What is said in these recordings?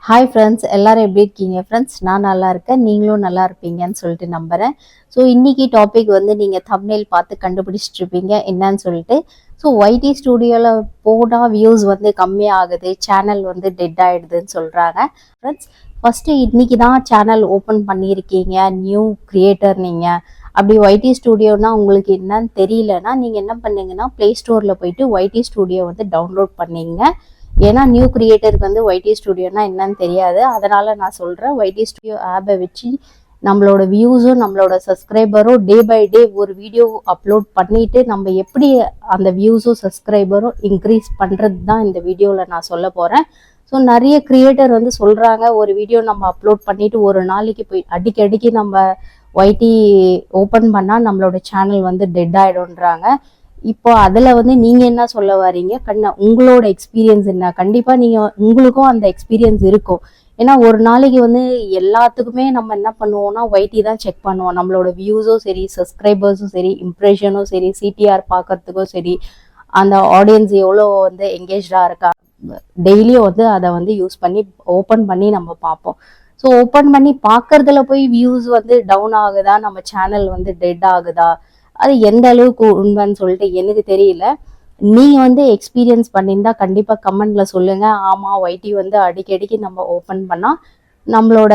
Hi friends, எல்லாரும் எப்படி இருக்கீங்க ஃப்ரெண்ட்ஸ்? நான் நல்லா இருக்கேன், நீங்களும் நல்லா இருப்பீங்கன்னு சொல்லிட்டு நம்புகிறேன். ஸோ இன்னைக்கு டாபிக் வந்து நீங்கள் தம்ப்நெயில் பார்த்து கண்டுபிடிச்சிட்டு இருப்பீங்க என்னன்னு சொல்லிட்டு. ஸோ ஒய்டி ஸ்டூடியோவில் போனால் வியூஸ் வந்து கம்மியாகுது, சேனல் வந்து டெட் ஆகிடுதுன்னு சொல்கிறாங்க. ஃப்ரெண்ட்ஸ், ஃபஸ்ட்டு இன்னைக்கு தான் சேனல் ஓப்பன் பண்ணியிருக்கீங்க, நியூ க்ரியேட்டர் நீங்கள். அப்படி ஒய்டி ஸ்டூடியோனா உங்களுக்கு என்னன்னு தெரியலன்னா நீங்கள் என்ன பண்ணுங்கன்னா ப்ளே ஸ்டோரில் போயிட்டு ஒய்டி ஸ்டூடியோ வந்து டவுன்லோட் பண்ணிங்க. ஏன்னா நியூ கிரியேட்டருக்கு வந்து ஒய்டி ஸ்டுடியோனா என்னன்னு தெரியாது. அதனால நான் சொல்கிறேன், ஒய்டி ஸ்டுடியோ ஆப்பை வச்சு நம்மளோட வியூஸும் நம்மளோட சப்ஸ்கிரைபரும் டே பை டே ஒரு வீடியோ அப்லோட் பண்ணிட்டு நம்ம எப்படி அந்த வியூஸும் சப்ஸ்கிரைபரும் இன்க்ரீஸ் பண்ணுறது தான் இந்த வீடியோவில் நான் சொல்ல போகிறேன். ஸோ நிறைய கிரியேட்டர் வந்து சொல்கிறாங்க, ஒரு வீடியோ நம்ம அப்லோட் பண்ணிட்டு ஒரு நாளைக்கு போய் அடிக்கடிக்கு நம்ம ஒய்டி ஓப்பன் பண்ணால் நம்மளோட சேனல் வந்து டெட் ஆகிடும்ன்றாங்க. இப்போ அதில் வந்து நீங்கள் என்ன சொல்ல வரீங்க? உங்களோட எக்ஸ்பீரியன்ஸ் என்ன? கண்டிப்பாக நீங்கள் உங்களுக்கும் அந்த எக்ஸ்பீரியன்ஸ் இருக்கும். ஏன்னா ஒரு நாளைக்கு வந்து எல்லாத்துக்குமே நம்ம என்ன பண்ணுவோம்னா ஒய்டி தான் செக் பண்ணுவோம். நம்மளோட வியூஸும் சரி, சப்ஸ்கிரைபர்ஸும் சரி, இம்ப்ரெஷனும் சரி, சிடிஆர் பார்க்கறதுக்கும் சரி, அந்த ஆடியன்ஸ் எவ்வளோ வந்து எங்கேஜாக இருக்கா, டெய்லியும் வந்து அதை வந்து யூஸ் பண்ணி ஓப்பன் பண்ணி நம்ம பார்ப்போம். ஸோ ஓப்பன் பண்ணி பார்க்கறதுல போய் வியூஸ் வந்து டவுன் ஆகுதா, நம்ம சேனல் வந்து டெட் ஆகுதா, அது எந்த அளவுக்கு உண்மைன்னு சொல்லிட்டு எனக்கு தெரியல. நீங்க வந்து எக்ஸ்பீரியன்ஸ் பண்ணியிருந்தா கண்டிப்பா கமெண்ட்ல சொல்லுங்க. ஆமா, ஒய்டி வந்து அடிக்கடிக்கு நம்ம ஓப்பன் பண்ணா நம்மளோட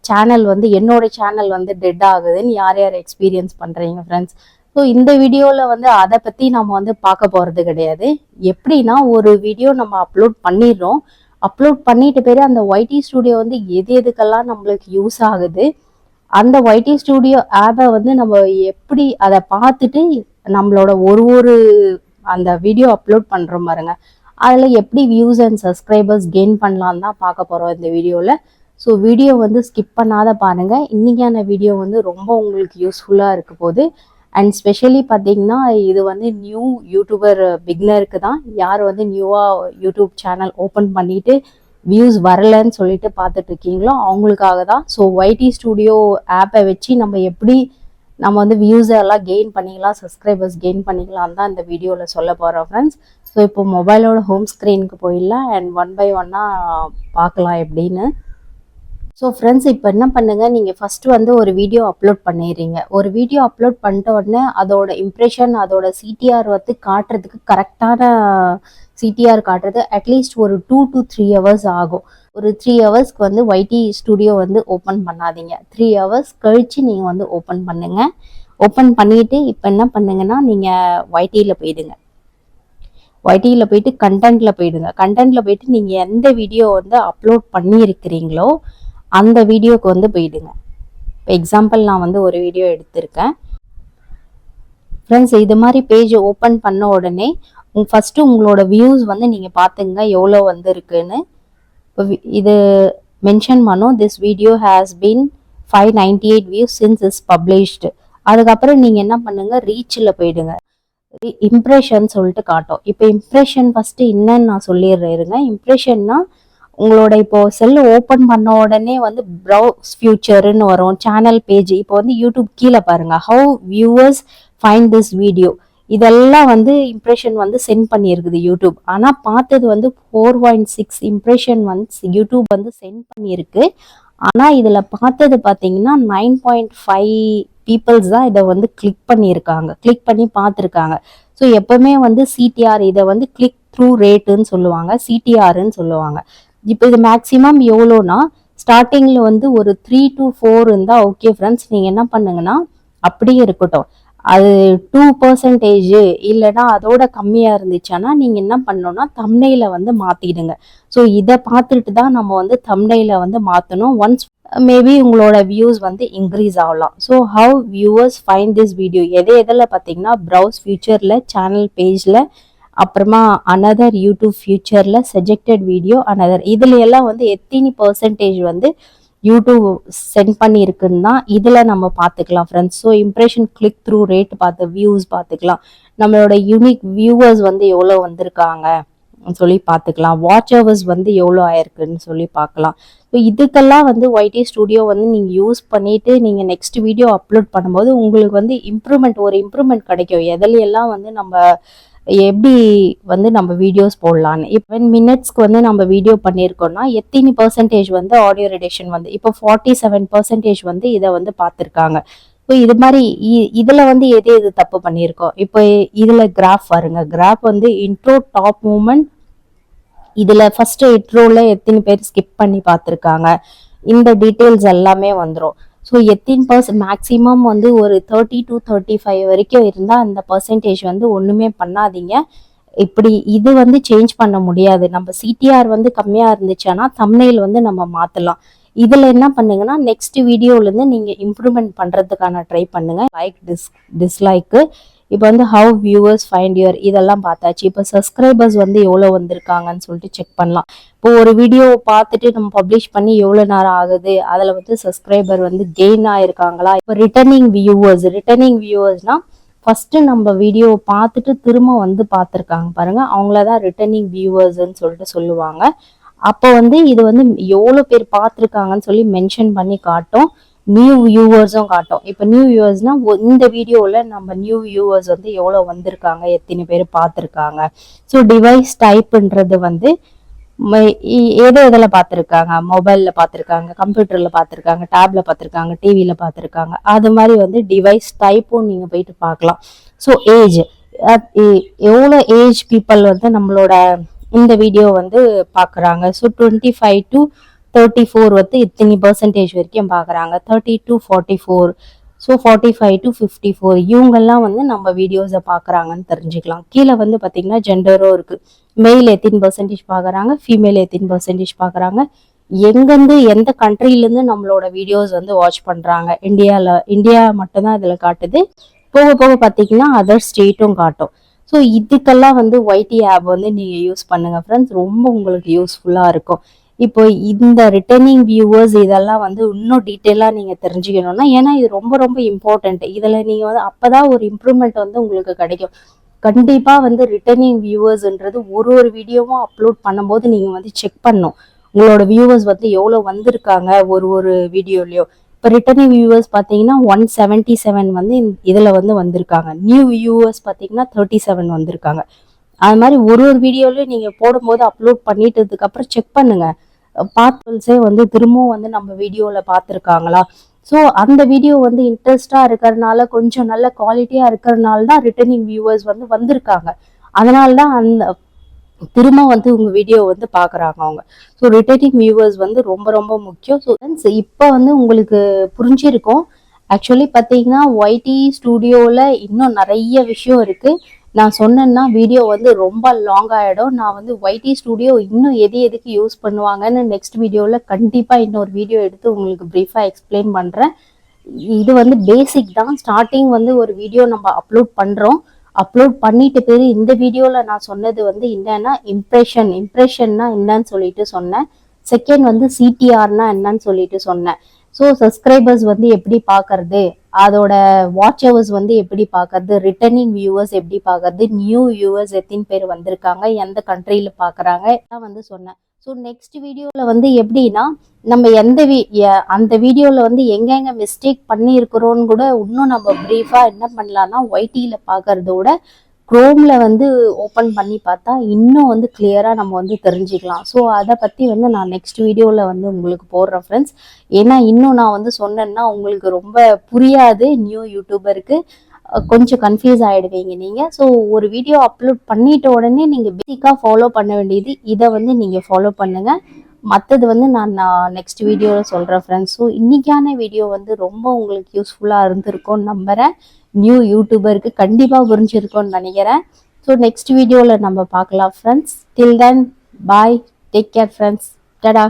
சேனல் வந்து என்னோட சேனல் வந்து டெட் ஆகுதுன்னு யார் யார் எக்ஸ்பீரியன்ஸ் பண்றீங்க ஃப்ரெண்ட்ஸ்? ஸோ இந்த வீடியோவில் வந்து அதை பற்றி நம்ம வந்து பார்க்க போகிறது கிடையாது. எப்படின்னா ஒரு வீடியோ நம்ம அப்லோட் பண்ணிடுறோம், அப்லோட் பண்ணிட்டு பேர் அந்த ஒய்டி ஸ்டுடியோ வந்து எது எதுக்கெல்லாம் நம்மளுக்கு யூஸ் ஆகுது, அந்த ஒய்டி ஸ்டுடியோ ஆப்பை வந்து நம்ம எப்படி அதை பார்த்துட்டு நம்மளோட ஒரு அந்த வீடியோ அப்லோட் பண்ணுறோம் பாருங்க, அதில் எப்படி வியூஸ் அண்ட் சப்ஸ்கிரைபர்ஸ் கெயின் பண்ணலாம் தான் பார்க்க போகிறோம் இந்த வீடியோவில். ஸோ வீடியோ வந்து ஸ்கிப் பண்ணாத பாருங்கள். இன்றைக்கான வீடியோ வந்து ரொம்ப உங்களுக்கு யூஸ்ஃபுல்லாக இருக்க போகுது. அண்ட் ஸ்பெஷலி பார்த்தீங்கன்னா இது வந்து நியூ யூடியூபர் பிகினருக்கு தான். யார் வந்து நியூவாக யூடியூப் சேனல் ஓப்பன் பண்ணிவிட்டு வியூஸ் வரலன்னு சொல்லிட்டு பார்த்துட்டு இருக்கீங்களோ அவங்களுக்காக தான். ஸோ ஒய்டி ஸ்டுடியோ ஆப்பை வச்சு நம்ம வந்து வியூஸை எல்லாம் கெயின் பண்ணிக்கலாம், சப்ஸ்கிரைபர்ஸ் கெயின் பண்ணிக்கலாம் தான் இந்த வீடியோவில் சொல்ல போகிறோம் ஃப்ரெண்ட்ஸ். ஸோ இப்போ மொபைலோட ஹோம் ஸ்க்ரீனுக்கு போயிடலாம் அண்ட் ஒன் பை ஒன்னாக பார்க்கலாம் எப்படின்னு. ஸோ ஃப்ரெண்ட்ஸ், இப்போ என்ன பண்ணுங்கள், நீங்கள் ஃபஸ்ட்டு வந்து ஒரு வீடியோ அப்லோட் பண்ணிடுறீங்க. ஒரு வீடியோ அப்லோட் பண்ணிட்ட உடனே அதோட இம்ப்ரெஷன், அதோட சிடிஆர் வந்து காட்டுறதுக்கு கரெக்டான சிடிஆர் காட்டுறது அட்லீஸ்ட் ஒரு 2 to 3 hours ஆகும். ஒரு 3 hours வந்து ஒய்டி ஸ்டுடியோ வந்து ஓப்பன் பண்ணாதீங்க. 3 hours கழித்து நீங்கள் வந்து ஓப்பன் பண்ணுங்கள். ஓப்பன் பண்ணிவிட்டு இப்போ என்ன பண்ணுங்கன்னா நீங்கள் ஒய்டியில் போயிடுங்க. ஒய்டியில் போயிட்டு கண்டென்ட்டில் போயிடுங்க. கண்டென்ட்டில் போயிட்டு நீங்கள் எந்த வீடியோ வந்து அப்லோட் பண்ணியிருக்கிறீங்களோ அந்த வீடியோக்கு வந்து போயிடுங்க. இப்போ எக்ஸாம்பிள் நான் வந்து ஒரு வீடியோ எடுத்திருக்கேன் ஃப்ரெண்ட்ஸ். இது மாதிரி பேஜ் ஓப்பன் பண்ண உடனே ஃபஸ்ட்டு உங்களோட வியூஸ் வந்து நீங்கள் பார்த்துங்க எவ்வளோ வந்து இருக்குன்னு. இப்போ இது மென்ஷன் பண்ணும், this video has been 598 views since is published. அதுக்கப்புறம் நீங்கள் என்ன பண்ணுங்க, ரீச்சில் போயிடுங்க. இம்ப்ரெஷன் சொல்லிட்டு காட்டும். இப்போ இம்ப்ரெஷன் ஃபஸ்ட்டு என்னன்னு நான் சொல்லிடுறேன். இம்ப்ரெஷன்னா உங்களோட இப்போ செல் ஓப்பன் பண்ண உடனே வந்து ப்ரௌஸ் ஃபியூச்சர்னு வரும், சேனல் பேஜ். இப்போ வந்து யூடியூப் கீழே பாருங்க, how viewers find this video, இதெல்லாம் வந்து இம்ப்ரெஷன் வந்து சென்ட் பண்ணியிருக்குது யூடியூப். ஆனால் பார்த்தது வந்து 4.6 இம்ப்ரெஷன் வந்து யூடியூப் வந்து சென்ட் பண்ணியிருக்கு. ஆனால் இதில் பார்த்தது பார்த்தீங்கன்னா 9.5 பீப்புள்ஸ் தான் இதை வந்து கிளிக் பண்ணியிருக்காங்க, கிளிக் பண்ணி பார்த்துருக்காங்க. ஸோ எப்பவுமே வந்து சிடிஆர், இதை வந்து கிளிக் த்ரூ ரேட்டுன்னு சொல்லுவாங்க, சிடிஆர்ன்னு சொல்லுவாங்க. இப்போ இது மேக்ஸிமம் எவ்வளோனா ஸ்டார்டிங்கில் வந்து ஒரு 3 to 4 இருந்தால் ஓகே ஃப்ரெண்ட்ஸ், நீங்கள் என்ன பண்ணுங்கன்னா அப்படியே இருக்கட்டும். அது 2% இல்லைன்னா அதோட கம்மியாக இருந்துச்சுன்னா நீங்கள் என்ன பண்ணணும்னா தம்ப்நெயிலை வந்து மாற்றிடுங்க. ஸோ இதை பார்த்துட்டு தான் நம்ம வந்து தம்ப்நெயிலை வந்து மாற்றணும். ஒன்ஸ் மேபி உங்களோட வியூஸ் வந்து இன்க்ரீஸ் ஆகலாம். So how viewers find this video எதில் பார்த்தீங்கன்னா ப்ரௌஸ் ஃபியூச்சரில், சேனல் பேஜில், அப்புறமா அனதர் யூடியூப் ஃபியூச்சரில், சஜெக்டட் வீடியோ அனதர், இதுல எல்லாம் வந்து எத்தனை பர்சன்டேஜ் வந்து யூடியூப் சென்ட் பண்ணியிருக்குன்னு தான் இதில் நம்ம பார்த்துக்கலாம் friends. So impression, click through rate பார்த்து வியூஸ் பார்த்துக்கலாம், நம்மளோட யூனிக் வியூவர்ஸ் வந்து எவ்வளோ வந்திருக்காங்க சொல்லி பார்த்துக்கலாம், வாட்ச் ஹவர்ஸ் வந்து எவ்வளோ ஆயிருக்குன்னு சொல்லி பார்க்கலாம். ஸோ இதுக்கெல்லாம் வந்து ஒய்டி ஸ்டுடியோ வந்து நீங்கள் யூஸ் பண்ணிவிட்டு நீங்கள் நெக்ஸ்ட் வீடியோ அப்லோட் பண்ணும்போது உங்களுக்கு வந்து ஒரு இம்ப்ரூவ்மெண்ட் கிடைக்கும். எதுலையெல்லாம் வந்து நம்ம எப்படி வந்து நம்ம வீடியோஸ் போடலான்னு. இப்போ 10 மினிட்ஸ்க்கு வந்து நம்ம வீடியோ பண்ணியிருக்கோம்னா எத்தனை பர்சன்டேஜ் வந்து ஆடியோ ரிடக்ஷன் வந்து இப்போ 47% வந்து இதை வந்து பார்த்துருக்காங்க. இப்போ இது மாதிரி இதுல வந்து எது எது தப்பு பண்ணியிருக்கோம். இப்போ இதுல கிராஃப் பாருங்க. கிராஃப் வந்து இன்ட்ரோ டாப் மூமெண்ட், இதுல ஃபர்ஸ்ட் இன்ட்ரோல எத்தனை பேர் ஸ்கிப் பண்ணி பார்த்துருக்காங்க, இந்த டீட்டெயில்ஸ் எல்லாமே வந்துடும். ஸோ எத்தனை மேக்ஸிமம் வந்து ஒரு 30 to 35 வரைக்கும் இருந்தால் அந்த பர்சன்டேஜ் வந்து ஒன்றுமே பண்ணாதீங்க. இப்படி இது வந்து சேஞ்ச் பண்ண முடியாது. நம்ம சிடிஆர் வந்து கம்மியாக இருந்துச்சுன்னா தம்ப்நெயில் வந்து நம்ம மாற்றலாம். இதில் என்ன பண்ணுங்கன்னா நெக்ஸ்ட் வீடியோலேருந்து நீங்கள் இம்ப்ரூவ்மெண்ட் பண்ணுறதுக்கான ட்ரை பண்ணுங்கள். லைக் டிஸ்லைக்கு இப்போ வந்து ஹவு வியூவர்ஸ் ஃபைண்ட் யுவர் இதெல்லாம் பார்த்தாச்சு. இப்போ சப்ஸ்கிரைபர்ஸ் வந்து எவ்வளோ வந்திருக்காங்கன்னு சொல்லிட்டு செக் பண்ணலாம். இப்போ ஒரு வீடியோ பார்த்துட்டு நம்ம பப்ளிஷ் பண்ணி எவ்வளோ நேரம் ஆகுது, அதில் வந்து சப்ஸ்கிரைபர் வந்து கெயின் ஆயிருக்காங்களா. இப்போ ரிட்டர்னிங் வியூவர்ஸ்னா ஃபர்ஸ்ட் நம்ம வீடியோ பார்த்துட்டு திரும்ப வந்து பார்த்துருக்காங்க பாருங்க, அவங்களதான் ரிட்டர்னிங் வியூவர்ஸ்ன்னு சொல்லிட்டு சொல்லுவாங்க. அப்போ வந்து இது வந்து எவ்வளோ பேர் பார்த்துருக்காங்கன்னு சொல்லி மென்ஷன் பண்ணி காட்டும். நியூ வியூவர்ஸும் காட்டும். இப்போ நியூ வியூவர்ஸ்னா இந்த வீடியோவில் நம்ம நியூ வியூவர்ஸ் வந்து எவ்வளோ வந்திருக்காங்க, எத்தனை பேர் பார்த்துருக்காங்க. ஸோ டிவைஸ் டைப்ன்றது வந்து எதில் பார்த்துருக்காங்க, மொபைலில் பார்த்துருக்காங்க, கம்ப்யூட்டரில் பார்த்துருக்காங்க, டேப்ல பார்த்துருக்காங்க, டிவியில் பார்த்துருக்காங்க. அது மாதிரி வந்து டிவைஸ் டைப்பும் நீங்கள் போயிட்டு பார்க்கலாம். ஸோ ஏஜ், எவ்வளோ ஏஜ் பீப்புள் வந்து நம்மளோட இந்த வீடியோ வந்து பார்க்குறாங்க. ஸோ 25 to 34 வந்து இத்தனை பர்சன்டேஜ் வரைக்கும் பார்க்குறாங்க. 30 to 44, ஸோ 45 to 54 இவங்கெல்லாம் வந்து நம்ம வீடியோஸை பார்க்குறாங்கன்னு தெரிஞ்சுக்கலாம். கீழே வந்து பார்த்தீங்கன்னா ஜெண்டரும் இருக்குது. மெயில் எத்தனை பர்சன்டேஜ் பார்க்குறாங்க, ஃபீமேல் எத்தனை பர்சன்டேஜ் பார்க்குறாங்க, எங்கேருந்து எந்த கண்ட்ரிலேருந்து நம்மளோட வீடியோஸ் வந்து வாட்ச் பண்ணுறாங்க. இந்தியா மட்டும்தான் இதில் காட்டுது. போக போக பார்த்தீங்கன்னா அதர் ஸ்டேட்டும் காட்டும். ஸோ இதுக்கெல்லாம் வந்து ஒய்டி ஆப் வந்து நீங்கள் யூஸ் பண்ணுங்கள் ஃப்ரெண்ட்ஸ், ரொம்ப உங்களுக்கு யூஸ்ஃபுல்லாக இருக்கும். இப்போ இந்த ரிட்டர்னிங் வியூவர்ஸ் இதெல்லாம் வந்து இன்னும் டீட்டெயிலாக நீங்கள் தெரிஞ்சுக்கணும்னா, ஏன்னா இது ரொம்ப ரொம்ப இம்பார்ட்டன்ட். இதில் நீங்கள் வந்து அப்போதான் ஒரு இம்ப்ரூவ்மெண்ட் வந்து உங்களுக்கு கிடைக்கும். கண்டிப்பாக வந்து ரிட்டர்னிங் வியூவர்ஸ்ன்றது ஒரு வீடியோவும் அப்லோட் பண்ணும்போது நீங்கள் வந்து செக் பண்ணணும், உங்களோட வியூவர்ஸ் வந்து எவ்வளோ வந்திருக்காங்க ஒரு வீடியோலையோ. இப்போ ரிட்டர்னிங் வியூவர்ஸ் பார்த்தீங்கன்னா 177 வந்து இதில் வந்து வந்திருக்காங்க. நியூ வியூவர்ஸ் பார்த்தீங்கன்னா 37 வந்திருக்காங்க. அது மாதிரி ஒரு வீடியோலையும் நீங்கள் போடும்போது அப்லோட் பண்ணிட்டதுக்கு அப்புறம் செக் பண்ணுங்க, பார்ட்ஸே வந்து திரும்பவும் வந்து நம்ம வீடியோவில் பார்த்துருக்காங்களா. ஸோ அந்த வீடியோ வந்து இன்ட்ரெஸ்டாக இருக்கிறதுனால, கொஞ்சம் நல்ல குவாலிட்டியாக இருக்கிறதுனால தான் ரிட்டர்னிங் வியூவர்ஸ் வந்து வந்திருக்காங்க. அதனால தான் அந்த திரும்ப வந்து உங்கள் வீடியோ வந்து பார்க்குறாங்க அவங்க. ஸோ ரிட்டர்னிங் வியூவர்ஸ் வந்து ரொம்ப ரொம்ப முக்கியம். ஸோ இப்போ வந்து உங்களுக்கு புரிஞ்சிருக்கும். ஆக்சுவலி பார்த்தீங்கன்னா ஒய்டி ஸ்டூடியோவில் இன்னும் நிறைய விஷயம் இருக்குது. நான் சொன்னேன்னா வீடியோ வந்து ரொம்ப லாங் ஆகிடும். நான் வந்து ஒய்டி ஸ்டூடியோ இன்னும் எதுக்கு யூஸ் பண்ணுவாங்கன்னு நெக்ஸ்ட் வீடியோவில் கண்டிப்பாக இன்னொரு வீடியோ எடுத்து உங்களுக்கு ப்ரீஃபாக எக்ஸ்பிளைன் பண்ணுறேன். இது வந்து பேசிக் தான். ஸ்டார்டிங் வந்து ஒரு வீடியோ நம்ம அப்லோட் பண்ணுறோம். அப்லோட் பண்ணிட்டு பேர் இந்த வீடியோவில் நான் சொன்னது வந்து என்னன்னா இம்ப்ரெஷன்னா என்னன்னு சொல்லிட்டு சொன்னேன். செகண்ட் வந்து சிடிஆர்னா என்னன்னு சொல்லிட்டு சொன்னேன். ஸோ சப்ஸ்கிரைபர்ஸ் வந்து எப்படி பார்க்கறது, அதோட வாட்ச் ஹவர்ஸ் வந்து எப்படி பார்க்கறது, ரிட்டர்னிங் வியூவர்ஸ் எப்படி பார்க்கறது, நியூ வியூவர்ஸ் எத்தனை பேர் வந்திருக்காங்க, எந்த கண்ட்ரியில் பார்க்குறாங்க எல்லாம் வந்து சொன்னேன். ஸோ நெக்ஸ்ட் வீடியோவில் வந்து எப்படின்னா நம்ம அந்த வீடியோவில் வந்து எங்கெங்க மிஸ்டேக் பண்ணியிருக்கிறோன்னு கூட இன்னும் நம்ம ப்ரீஃபாக என்ன பண்ணலாம்னா ஒய்டியில் பார்க்கறதோட குரோமில் வந்து ஓப்பன் பண்ணி பார்த்தா இன்னும் வந்து கிளியராக நம்ம வந்து தெரிஞ்சுக்கலாம். ஸோ அதை பற்றி வந்து நான் நெக்ஸ்ட் வீடியோவில் வந்து உங்களுக்கு போடுறேன் ஃப்ரெண்ட்ஸ். ஏன்னா இன்னும் நான் வந்து சொன்னேன்னா உங்களுக்கு ரொம்ப புரியாது, நியூ யூடியூபருக்கு கொஞ்சம் கன்ஃபியூஸ் ஆகிடுவீங்க நீங்கள். ஸோ ஒரு வீடியோ அப்லோட் பண்ணிட்ட உடனே நீங்கள் பேசிக்காக ஃபாலோ பண்ண வேண்டியது இதை வந்து நீங்கள் ஃபாலோ பண்ணுங்கள். மற்றது வந்து நான் நெக்ஸ்ட் வீடியோவில் சொல்கிறேன் ஃப்ரெண்ட்ஸ். ஸோ இன்றைக்கான வீடியோ வந்து ரொம்ப உங்களுக்கு யூஸ்ஃபுல்லாக இருந்திருக்கும்னு நம்புகிறேன். நியூ யூடியூபருக்கு கண்டிப்பாக புரிஞ்சிருக்கும்னு நினைக்கிறேன். ஸோ நெக்ஸ்ட் வீடியோவில் நம்ம பார்க்கலாம் ஃப்ரெண்ட்ஸ். டில் தென் பாய், டேக் கேர் ஃப்ரெண்ட்ஸ், டடா.